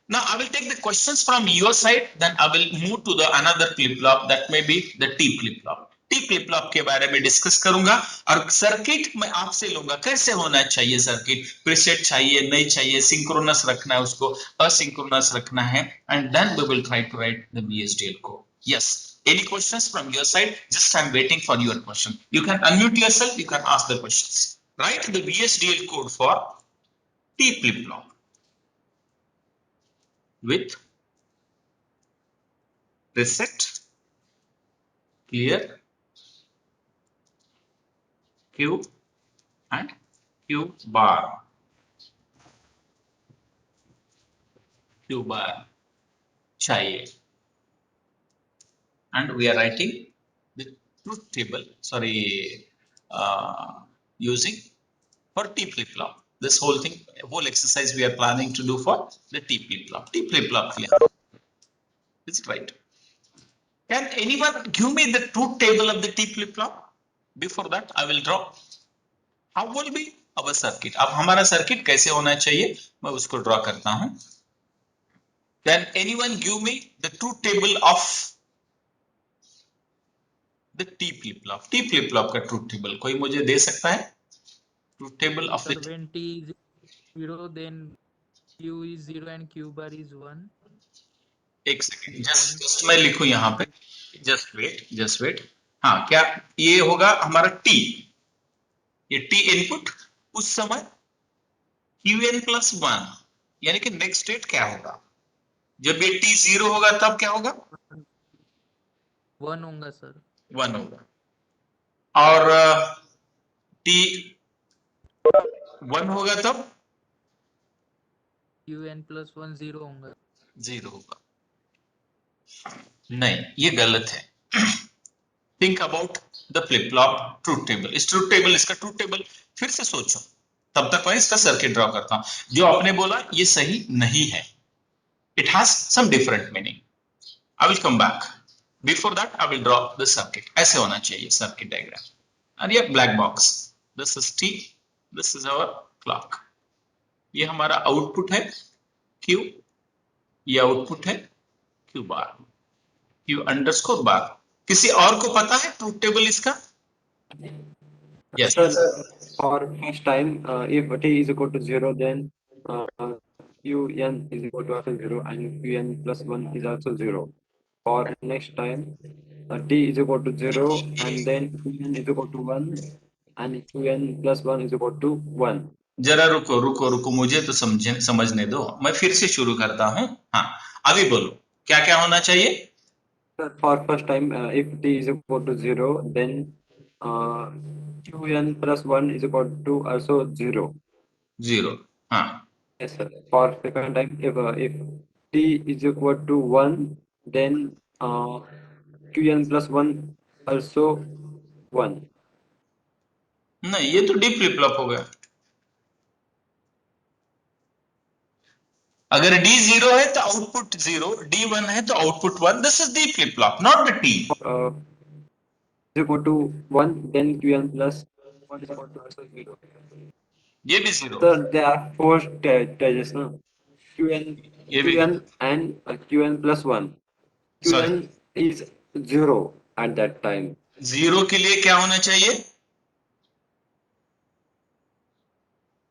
Now I will take the questions from your side, then I will move to the another flip flop, that may be the T flip flop. T flip flop के बारे में discuss करूंगा और circuit मैं आपसे लूंगा कैसे होना चाहिए सर्किट. प्रीसेट चाहिए, नहीं चाहिए, सिंक्रोनस रखना है उसको, असिंक्रोनस रखना है, and then we will try to write the VHDL code. Yes, Any questions from your side? Just I'm waiting for your question. You can unmute yourself, you can ask the questions. Write the VSDL code for T flip-flop with reset, clear, Q and Q bar. Q bar चाहिए. And we are writing the truth table, sorry, using for T flip-flop. This whole thing, whole exercise we are planning to do for the T flip-flop. T flip-flop clear. Is it right? Can anyone give me the truth table of the T flip-flop? Before that, I will draw. How will be our circuit? अब हमारा circuit कैसे होना चाहिए? मैं उसको draw करता हूँ. Can anyone give me the truth table of the T flip-flop? T flip-flop का truth table कोई मुझे दे सकता है? Truth table of Sir, the when T is 0, then Q is 0 and Q bar is 1. एक second, Then just मैं लिखूं यहाँ पे. Just wait. हाँ, क्या ये होगा हमारा टी, ये टी इनपुट. उस समय क्यू एन प्लस वन, यानी कि नेक्स्ट स्टेट क्या होगा? जब ये टी जीरो होगा तब क्या होगा? 1 होगा सर. वन होगा. और टी वन होगा तब Qn plus 1 0 होगा. जीरो होगा. नहीं, ये गलत है. Think about the flip flop truth table. इस ट्रूथ टेबल, इसका ट्रूथ टेबल फिर से सोचो. तब तक मैं इसका सर्किट ड्रॉ करता हूं. जो आपने बोला ये सही नहीं है. It has some different meaning. I will come back. Before that, I will draw the circuit. ऐसे होना चाहिए circuit diagram. And ये black box. This is T. This is our clock. ये हमारा आउटपुट है Q. ये आउटपुट है Q bar. Q underscore bar. किसी और को पता है ट्रूथ टेबल इसका? Yes. Sir, for first time, if T is equal to 0, then Qn is equal to also 0 and Qn plus 1 is also 0. For next time, T is equal to 0 and then Qn is equal to 1 and Qn plus 1 is equal to 1. जरा रुको रुको रुको, मुझे तो समझने दो. मैं फिर से शुरू करता हूं. हाँ, अभी बोलो क्या क्या होना चाहिए? For first time, if T is equal to 0, then Qn plus 1 is equal to also 0. Zero. हाँ, Yes, sir. For second time, if T is equal to 1, then Qn plus 1 also 1. नहीं, ये तो डी फ्लिप फ्लॉप हो गया. अगर D zero है तो output zero, D one है तो output one. This is D flip flop, not the T. Is equal to 1, then Qn plus 1 is equal to also 0. ये भी zero. So there are four stages, no? Qn, ये भी Qn and Qn plus 1. Sorry, Qn is 0 at that time. Zero के लिए क्या होना चाहिए?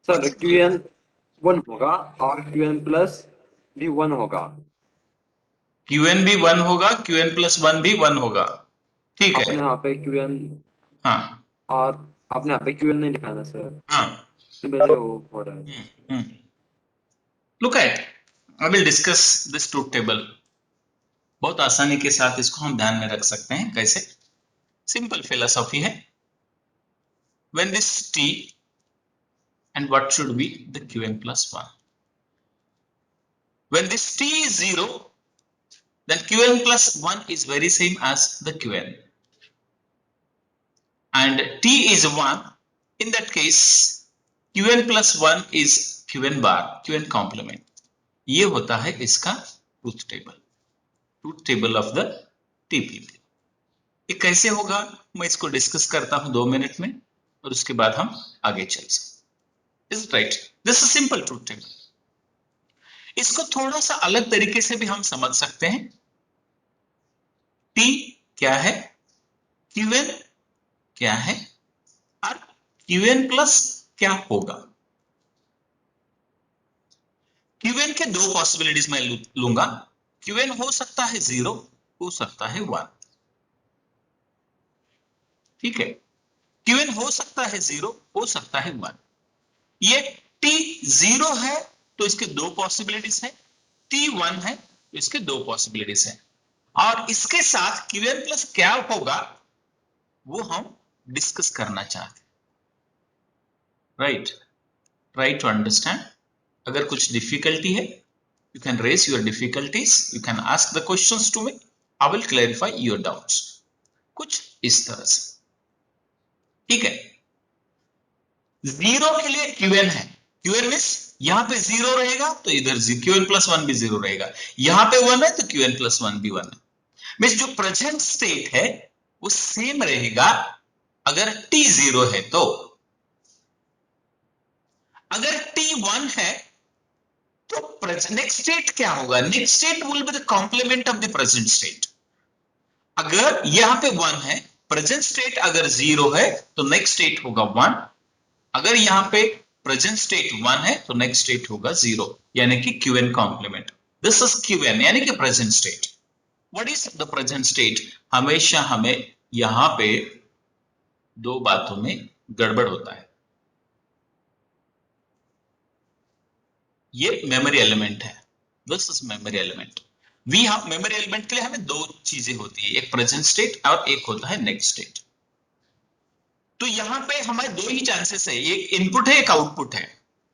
Sir, Qn 1 होगा और Qn plus भी 1 होगा. क्यूएन भी वन होगा, क्यूएन प्लस वन भी वन होगा. ठीक आपने है. यहाँ पे Qn हाँ और आपने यहाँ पे Qn नहीं लिखाना सर. हाँ. मेरे वो हो रहा है. Look at, I will discuss this truth table. बहुत आसानी के साथ इसको हम ध्यान में रख सकते हैं. कैसे? सिंपल फिलोसॉफी है. When this T and what should be the Qn plus 1. When this T is 0, then Qn plus 1 is very same as the Qn. And T is 1, in that case, Qn plus 1 is Qn bar, Qn complement. ये होता है इसका truth table. Truth table of the TPP. ये कैसे होगा मैं इसको discuss करता हूं 2 मिनट में, और उसके बाद हम आगे चल सकते. Is it right? This is simple truth table. इसको थोड़ा सा अलग तरीके से भी हम समझ सकते हैं. T क्या है, Qn क्या है, और Qn प्लस क्या होगा. Qn के दो पॉसिबिलिटीज मैं लूंगा. Qn हो सकता है 0, हो सकता है 1. ठीक है, Qn हो सकता है 0, हो सकता है 1। ये T 0 है तो इसके दो पॉसिबिलिटीज है, T 1 है तो इसके दो पॉसिबिलिटीज है, और इसके साथ Qn प्लस क्या होगा वो हम डिस्कस करना चाहते हैं। Right, try to understand. अगर कुछ डिफिकल्टी है, you can raise your difficulties, you can ask the questions to me, I will clarify your doubts. कुछ इस तरह से, ठीक है। 0 के लिए Qn है, Qn मीन्स यहां पे 0 रहेगा तो इधर Qn प्लस 1 भी 0 रहेगा, यहां पे 1 है तो Qn प्लस 1 भी 1 है। मीन्स जो प्रेजेंट स्टेट है वो सेम रहेगा अगर T 0 है तो। अगर T 1 है तो नेक्स्ट स्टेट क्या होगा, next state will be the complement of the present state. अगर यहां पे 1 है, प्रेजेंट स्टेट अगर 0 है तो नेक्स्ट स्टेट होगा 1। अगर यहां पे प्रेजेंट स्टेट 1 है तो नेक्स्ट स्टेट होगा 0, यानी कि Qn complement. This is Qn यानी कि present state. What is the present state? हमेशा हमें यहां पे दो बातों में गड़बड़ होता है। ये मेमोरी एलिमेंट है, this is memory element. We have memory element के लिए हमें दो चीजें होती है, एक प्रेजेंट स्टेट और एक होता है नेक्स्ट स्टेट। तो यहां पे हमारे दो ही चांसेस है, एक इनपुट है एक आउटपुट है।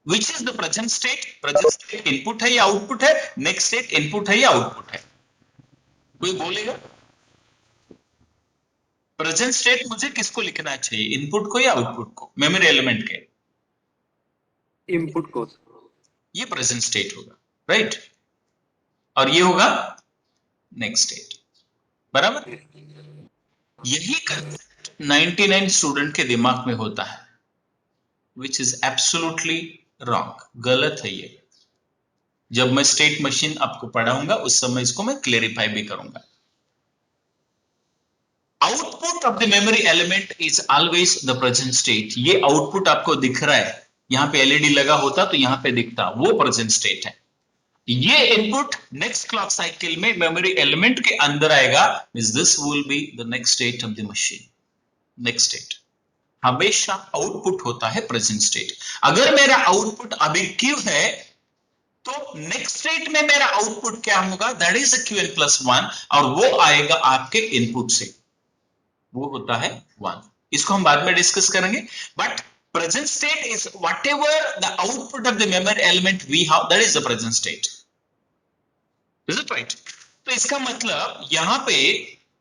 Which is the present state? Present state input है या आउटपुट है? नेक्स्ट स्टेट इनपुट है या आउटपुट है? कोई बोलेगा प्रेजेंट स्टेट मुझे किसको लिखना चाहिए, इनपुट को या आउटपुट को, मेमोरी एलिमेंट के? इनपुट को। ये प्रेजेंट स्टेट होगा, राइट, और ये होगा नेक्स्ट स्टेट, बराबर। यही कंसेप्ट 99 स्टूडेंट के दिमाग में होता है, विच इज एब्सोल्युटली रॉन्ग, गलत है ये। जब मैं स्टेट मशीन आपको पढ़ाऊंगा उस समय इसको मैं क्लेरिफाई भी करूंगा। Output of the memory element is always the present state. ये आउटपुट आपको दिख रहा है, यहां पे एलईडी लगा होता तो यहां पे दिखता, वो प्रेजेंट स्टेट है। ये इनपुट नेक्स्ट क्लॉक साइकिल में मेमोरी एलिमेंट के अंदर आएगा, means this will be the next state of the machine. Next state हमेशा आउटपुट होता है प्रेजेंट स्टेट। अगर मेरा आउटपुट अभी Q है तो नेक्स्ट स्टेट में मेरा आउटपुट क्या होगा, दैट इज Qn प्लस 1, और वो आएगा आपके इनपुट से, वो होता है 1। इसको हम बाद में डिस्कस करेंगे, but present state is whatever the output of the memory element we have, that is the present state. Is it right? तो इसका मतलब यहां पे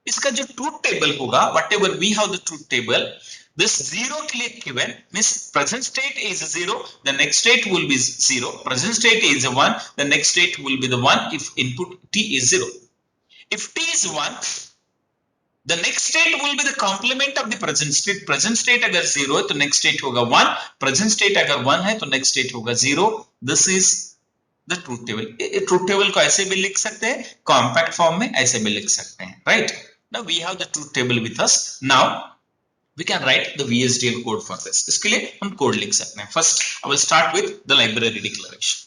इसका जो ट्रूथ टेबल होगा, whatever we have the truth table, this 0 के लिए given means present state is 0, the next state will be 0, present state is 1, the next state will be the 1 if input T is 0. If T is 1, the next state will be the complement of the present state. Present state अगर 0 है तो next state होगा 1, present state अगर 1 है तो next state होगा 0. This is the truth table. Truth table को ऐसे भी लिख सकते हैं, कॉम्पैक्ट फॉर्म में ऐसे भी लिख सकते हैं, right? Now we have the truth table with us. Now we can write the VSDL code for this. इसके लिए हम कोड लिख सकते हैं। First, I will start with the library declaration.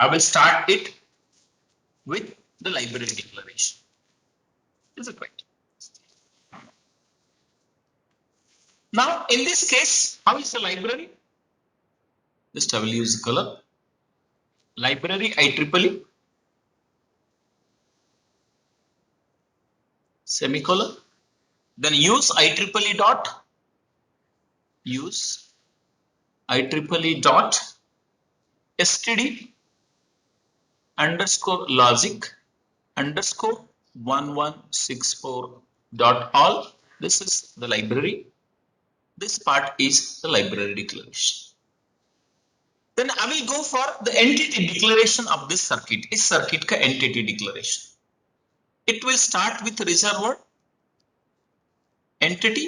I will start it with the library declaration. Is it right? Now, in this case, how is the library? Just I will use the color. Library IEEE semicolon. Then use IEEE dot. Use IEEE dot std underscore logic underscore 1164 dot all. This is the library. This part is the library declaration. Then I will go for the entity declaration of this circuit. इस circuit का entity declaration. It will start with reservoir entity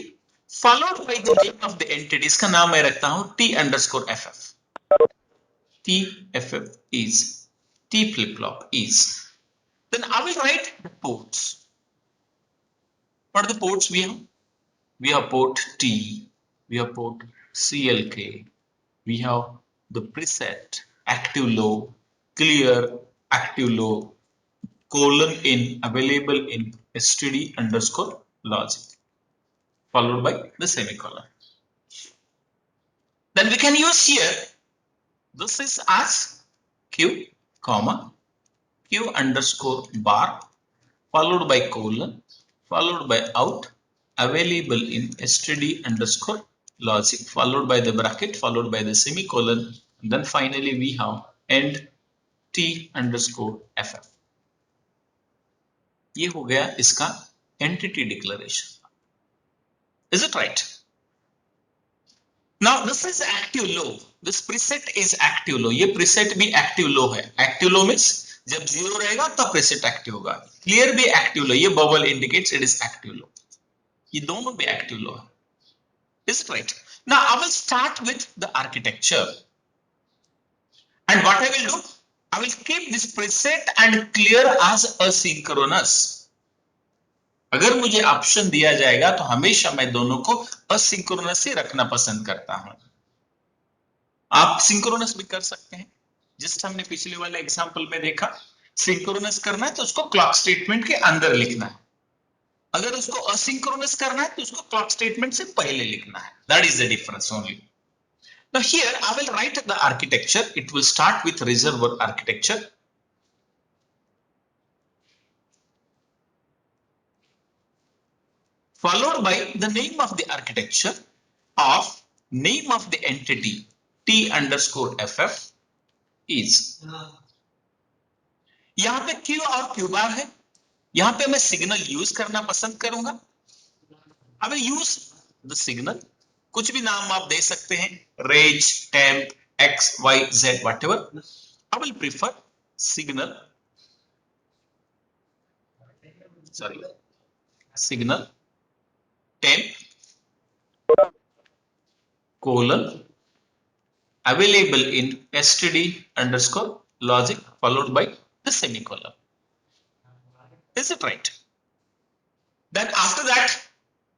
followed by the name of the entity. इसका नाम मैं रखता हूं T underscore FF. T FF is T flip flop is. Then I will write the ports. What are the ports we have? We have port T, we have port CLK, we have the preset, active low, clear, active low, colon in available in std underscore logic followed by the semicolon. Then we can use here, this is as q comma q underscore bar followed by colon followed by out available in std underscore logic followed by the bracket followed by the semicolon, and then finally we have end t underscore ff. ये हो गया इसका entity declaration. Is it right? Now this is active low. This preset is active low. ये preset भी active low है. Active low means जब zero रहेगा तो preset active होगा. Clear भी active low. ये bubble indicates it is active low. ये दोनों भी active low है. Is it right? Now I will start with the architecture. And what I will do? I will keep this preset and clear as asynchronous. अगर मुझे option दिया जाएगा तो हमेशा मैं दोनों को असिंक्रोनस ही रखना पसंद करता हूं. आप सिंक्रोनस भी कर सकते हैं, जिस हमने पिछले वाले एग्जांपल में देखा. सिंक्रोनस करना है तो उसको क्लॉक स्टेटमेंट के अंदर लिखना है. अगर उसको असिंक्रोनस करना है तो उसको क्लॉक स्टेटमेंट से पहले लिखना है. That is the difference only. Now here I will write the architecture. It will start with reservoir architecture. Followed by the name of the architecture of name of the entity t underscore ff is. यहां पे q और q bar है. यहां पे मैं signal use करना पसंद करूंगा. I will use the signal. कुछ भी नाम आप दे सकते हैं. range, temp, x, y, z, whatever. I will prefer signal. Sorry. Signal temp colon available in std underscore logic followed by the semicolon. Is it right? Then after that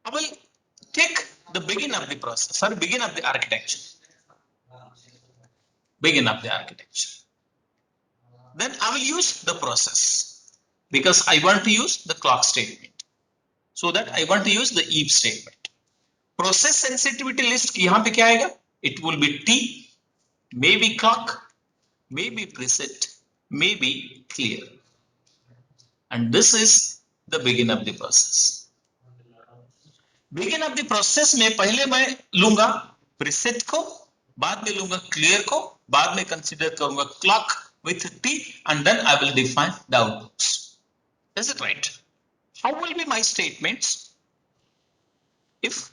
I will take the begin of the process or begin of the architecture. Begin of the architecture. Then I will use the process because I want to use the clock statement. So that I want to use the if statement. Process sensitivity list यहाँ पे क्या आएगा? It will be T, maybe clock, maybe preset, maybe clear. And this is the begin of the process. Begin of the process में पहले मैं लूंगा preset को, बाद में लूंगा clear को, बाद में consider करूंगा clock with T, and then I will define the outputs. Is it right? How will be my statements? If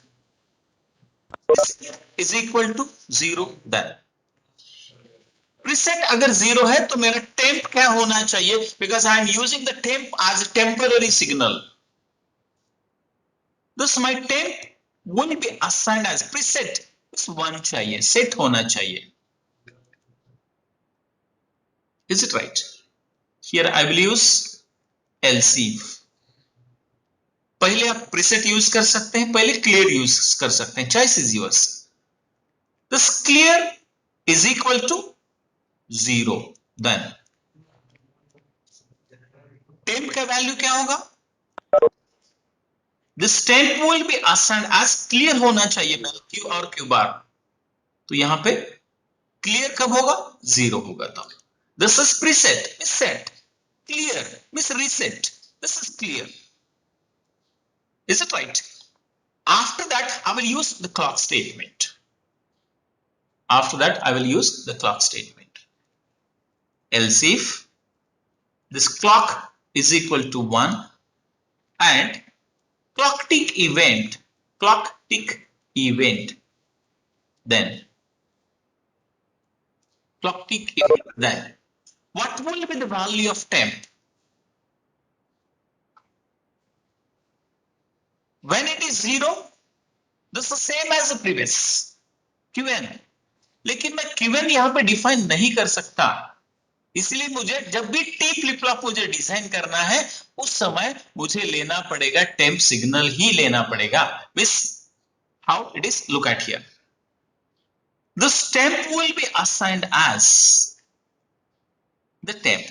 is equal to 0, then preset अगर 0 है तो मेरा temp क्या होना चाहिए? Because I am using the temp as a temporary signal. Thus my temp will be assigned as preset. इस 1 चाहिए, set होना चाहिए. Is it right? Here I will use else if. पहले आप preset यूज कर सकते हैं, पहले clear यूज कर सकते हैं. Choice is yours. This clear is equal to 0. Then temp का वैल्यू क्या होगा? This temp will be assigned as clear होना चाहिए मेरा Q और Q bar. तो यहां पे clear कब होगा? 0 होगा तब. This is preset, is set. Clear means reset. This is clear. Is it right? After that, I will use the clock statement. After that, I will use the clock statement. Else if this clock is equal to 1 and clock tick event, then clock tick event, then what will be the value of temp? When it is 0, this is same as the previous qn. लेकिन मैं qn यहां पे define नहीं कर सकता, इसलिए मुझे जब भी टी फ्लिप फ्लॉप मुझे डिजाइन करना है उस समय मुझे लेना पड़ेगा टेम्प सिग्नल ही लेना पड़ेगा. Miss how it is? Look at here. This temp will be assigned as the temp.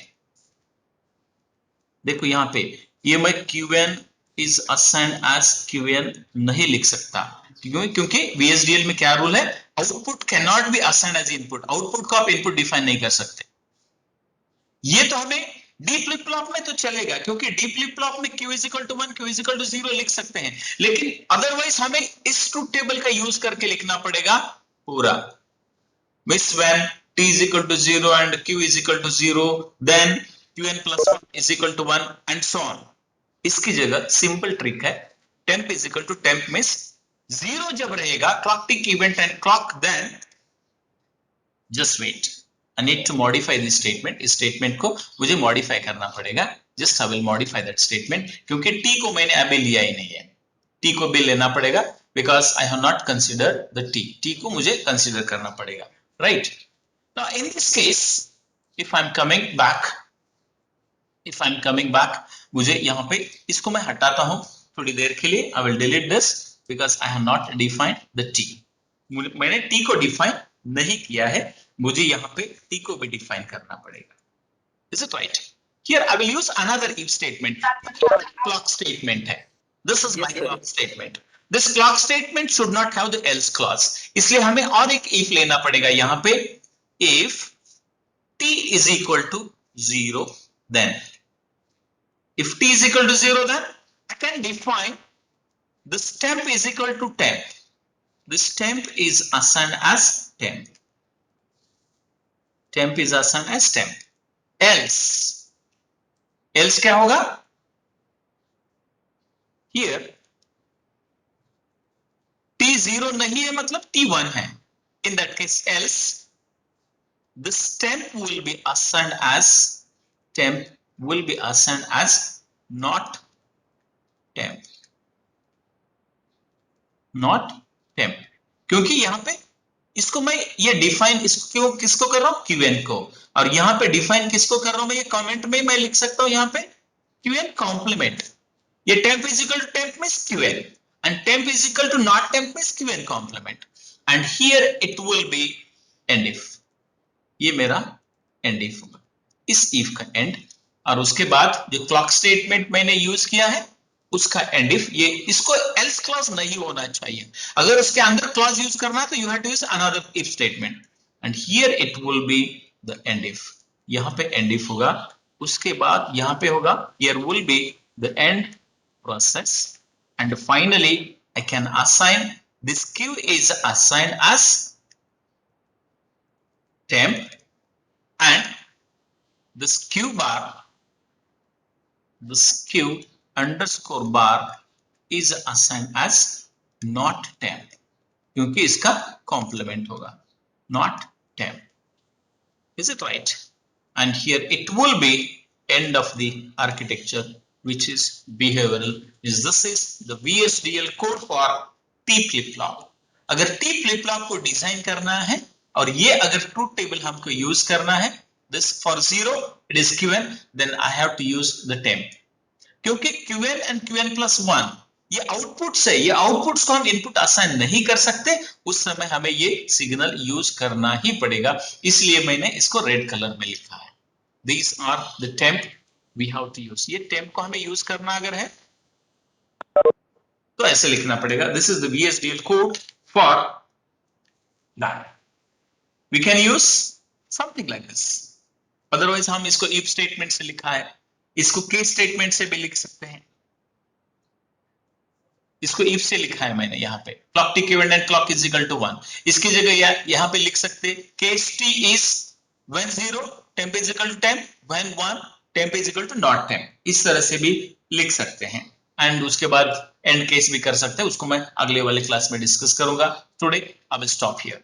देखो यहाँ पे ये मैं Qn is assigned as Qn नहीं लिख सकता, क्यों? क्योंकि VSDL में क्या रूल है, output can not be assigned as input, output को आप इनपुट डिफाइन नहीं कर सकते। ये तो हमें डी फ्लिप फ्लॉप में तो चलेगा, क्योंकि डी फ्लिप फ्लॉप में Q is equal to 1, Q is equal to 0 लिख सकते हैं, लेकिन अदरवाइज हमें इस ट्रूथ टेबल का यूज करके लिखना पड़ेगा पूरा। Miss when t is equal to 0 and q is equal to 0, then qn plus 1 is equal to 1 and so on। इसकी जगह सिंपल ट्रिक है, temp is equal to temp miss 0 जब रहेगा clock tick event and clock, then just wait, I need to modify this statement। इस statement को मुझे modify करना पड़ेगा, just I will modify that statement, क्योंकि t को मैंने अभी लिया ही नहीं है, t को भी लेना पड़ेगा because I have not considered the t को मुझे कंसिडर करना पड़ेगा, right? Now in this case, if I'm coming back, मुझे यहाँ पे इसको मैं हटाता हूँ थोड़ी देर के लिए, I will delete this because I have not defined the t। मैंने t को डिफाइन नहीं किया है, मुझे यहाँ पे t को भी डिफाइन करना पड़ेगा। Is it right? Here I will use another if statement, clock statement है। This is my clock statement। This clock statement should not have the else clause, इसलिए हमें और एक if लेना पड़ेगा यहाँ पे, if t is equal to 0, then if t is equal to 0, then I can define this temp is equal to temp, this temp is assigned as temp, temp is assigned as temp, else क्या होगा, here t 0 नहीं है मतलब t 1 है, in that case else this temp will be assigned as not temp, क्योंकि यहाँ पे इसको मैं ये डिफाइन इसको किसको कर रहा हूं, Qn को, और यहाँ पे डिफाइन किसको कर रहा हूं मैं, ये कमेंट में मैं लिख सकता हूं यहाँ पे Qn कॉम्प्लीमेंट, ये temp is equal to temp means Qn and temp is equal to not temp means Qn complement, and here it will be end if, ये मेरा end if होगा, इस if का end, और उसके बाद जो क्लॉक स्टेटमेंट मैंने यूज किया है उसका end if, ये इसको else clause नहीं होना चाहिए, अगर उसके अंदर clause यूज करना है तो you have to use another if statement, and here it will be the end if, यहाँ पे end if होगा, उसके बाद यहाँ पे होगा here will be the end process, and finally I can assign this q is assigned as temp and this q underscore bar is assigned as not temp, क्योंकि इसका complement होगा not temp। Is it right? And here it will be end of the architecture, which is behavioral, is this is the VHDL code for T flip flop। अगर T flip flop को design करना है और ये अगर truth table हमको use करना है, this for 0 it is Qn, then I have to use the temp, क्योंकि Qn and Qn plus 1 ये आउटपुट्स है, ये आउटपुट्स को हम इनपुट असाइन नहीं कर सकते, उस समय हमें ये सिग्नल यूज करना ही पड़ेगा, इसलिए मैंने इसको रेड कलर में लिखा है। These are the temp we have to use। ये temp को हमें यूज करना अगर है तो ऐसे लिखना पड़ेगा, this is the VHDL code for that। We can use something like this, otherwise हम इसको if स्टेटमेंट से लिखा है, इसको case स्टेटमेंट से भी लिख सकते हैं, इसको if से लिखा है मैंने यहाँ पे clock tick event and clock is equal to 1, इसकी जगह यहाँ पे लिख सकते case t is when 0 temp is equal to temp, when 1 temp is equal to not temp, इस तरह से भी लिख सकते हैं, एंड उसके बाद एंड केस भी कर सकते हैं, उसको मैं अगले वाले क्लास में डिस्कस करूंगा। Today I will stop here.